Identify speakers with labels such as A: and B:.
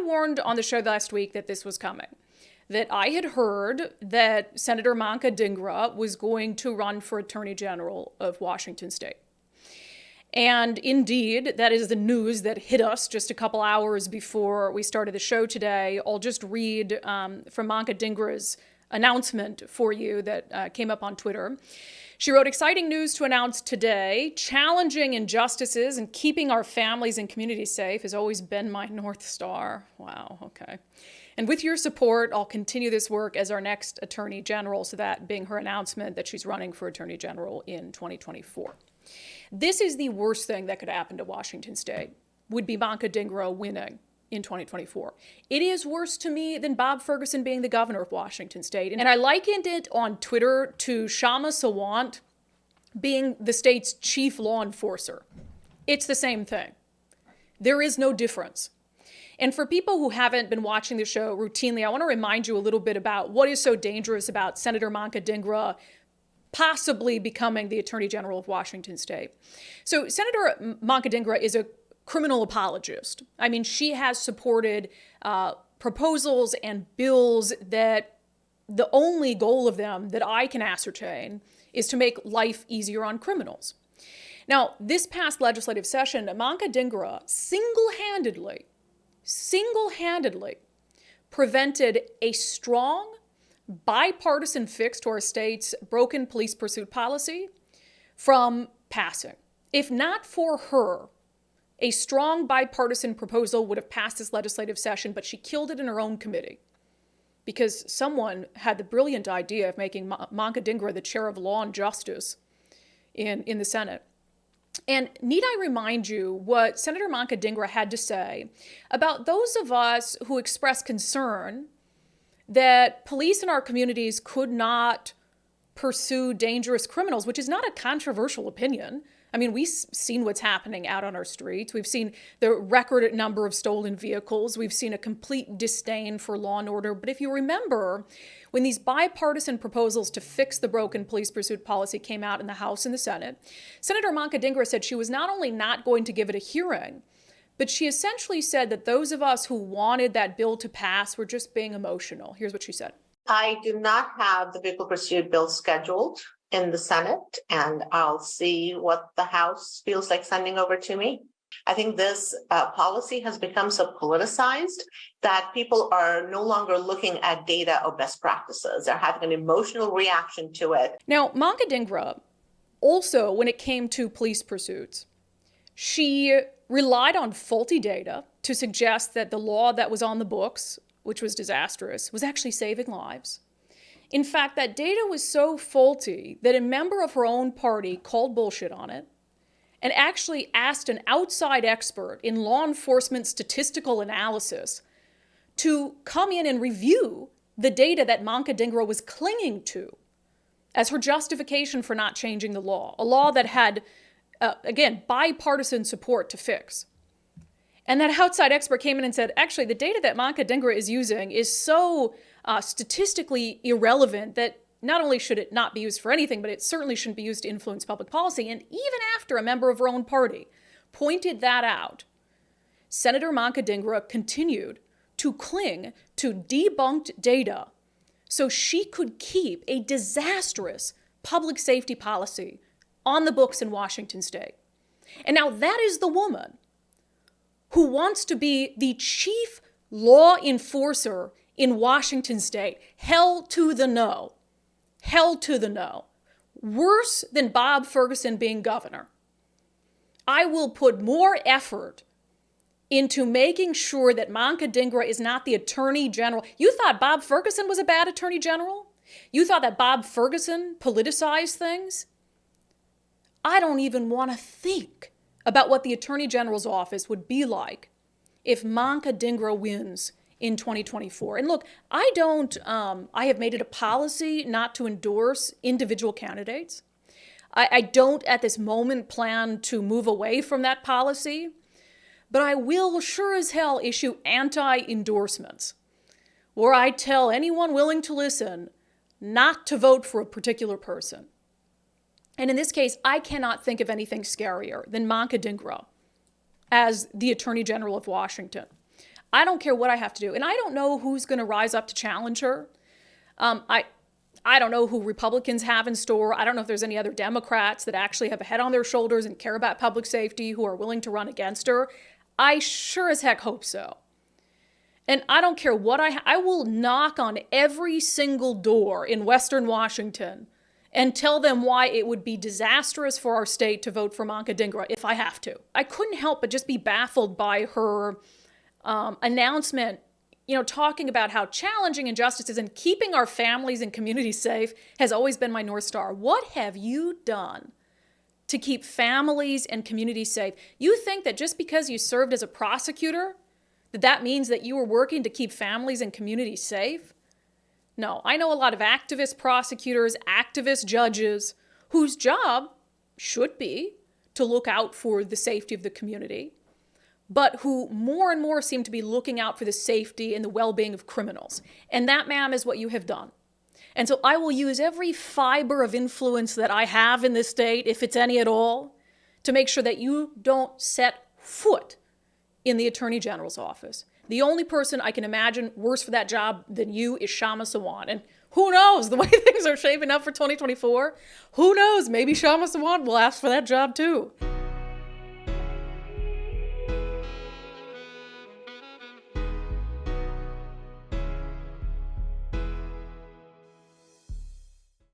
A: warned on the show last week that this was coming, that I had heard that Senator Manka Dhingra was going to run for Attorney General of Washington State. And indeed, that is the news that hit us just a couple hours before we started the show today. I'll just read from Manka Dhingra's announcement for you that came up on Twitter. She wrote, "Exciting news to announce today. Challenging injustices and keeping our families and communities safe has always been my North Star." Wow, okay. "And with your support, I'll continue this work as our next Attorney General," so that being her announcement that she's running for Attorney General in 2024. This is the worst thing that could happen to Washington State, would be Manka Dhingra winning in 2024. It is worse to me than Bob Ferguson being the governor of Washington State. And I likened it on Twitter to Shama Sawant being the state's chief law enforcer. It's the same thing. There is no difference. And for people who haven't been watching the show routinely, I want to remind you a little bit about what is so dangerous about Senator Manka Dhingra possibly becoming the Attorney General of Washington State. So Senator Manka Dhingra is a criminal apologist. I mean, she has supported proposals and bills that the only goal of them that I can ascertain is to make life easier on criminals. Now, this past legislative session, Manka Dhingra single-handedly prevented a strong bipartisan fix to our state's broken police pursuit policy from passing. If not for her, a strong bipartisan proposal would have passed this legislative session, but she killed it in her own committee because someone had the brilliant idea of making Manka Dhingra the chair of Law and Justice in the Senate. And need I remind you what Senator Manka Dhingra had to say about those of us who express concern that police in our communities could not pursue dangerous criminals, which is not a controversial opinion. I mean, we've seen what's happening out on our streets. We've seen the record number of stolen vehicles. We've seen a complete disdain for law and order. But if you remember, when these bipartisan proposals to fix the broken police pursuit policy came out in the House and the Senate, Senator Manka Dhingra said she was not only not going to give it a hearing, but she essentially said that those of us who wanted that bill to pass were just being emotional. Here's what she said.
B: "I do not have the vehicle pursuit bill scheduled in the Senate, and I'll see what the House feels like sending over to me. I think this policy has become so politicized that people are no longer looking at data or best practices. They're having an emotional reaction to it."
A: Now, Manka Dhingra also, when it came to police pursuits, she relied on faulty data to suggest that the law that was on the books, which was disastrous, was actually saving lives. In fact, that data was so faulty that a member of her own party called bullshit on it and actually asked an outside expert in law enforcement statistical analysis to come in and review the data that Manka Dhingra was clinging to as her justification for not changing the law, a law that had again, bipartisan support to fix. And that outside expert came in and said, actually, the data that Manka Dhingra is using is so statistically irrelevant that not only should it not be used for anything, but it certainly shouldn't be used to influence public policy. And even after a member of her own party pointed that out, Senator Manka Dhingra continued to cling to debunked data so she could keep a disastrous public safety policy on the books in Washington State. And now that is the woman who wants to be the chief law enforcer in Washington State. Hell to the no. Hell to the no. Worse than Bob Ferguson being governor. I will put more effort into making sure that Manka Dhingra is not the attorney general. You thought Bob Ferguson was a bad attorney general? You thought that Bob Ferguson politicized things? I don't even want to think about what the Attorney General's office would be like if Manka Dhingra wins in 2024. And look, I have made it a policy not to endorse individual candidates. I don't at this moment plan to move away from that policy, but I will sure as hell issue anti-endorsements where I tell anyone willing to listen not to vote for a particular person. And in this case, I cannot think of anything scarier than Manka Dhingra as the Attorney General of Washington. I don't care what I have to do. And I don't know who's going to rise up to challenge her. I don't know who Republicans have in store. I don't know if there's any other Democrats that actually have a head on their shoulders and care about public safety who are willing to run against her. I sure as heck hope so. And I don't care what I will knock on every single door in Western Washington and tell them why it would be disastrous for our state to vote for Manka Dhingra if I have to. I couldn't help but just be baffled by her announcement, talking about how challenging injustice is and keeping our families and communities safe has always been my North Star. What have you done to keep families and communities safe? You think that just because you served as a prosecutor, that means that you were working to keep families and communities safe? No, I know a lot of activist prosecutors, activist judges, whose job should be to look out for the safety of the community, but who more and more seem to be looking out for the safety and the well-being of criminals. And that, ma'am, is what you have done. And so I will use every fiber of influence that I have in this state, if it's any at all, to make sure that you don't set foot in the Attorney General's office. The only person I can imagine worse for that job than you is Shama Sawant. And who knows, the way things are shaping up for 2024, who knows, maybe Shama Sawant will ask for that job too.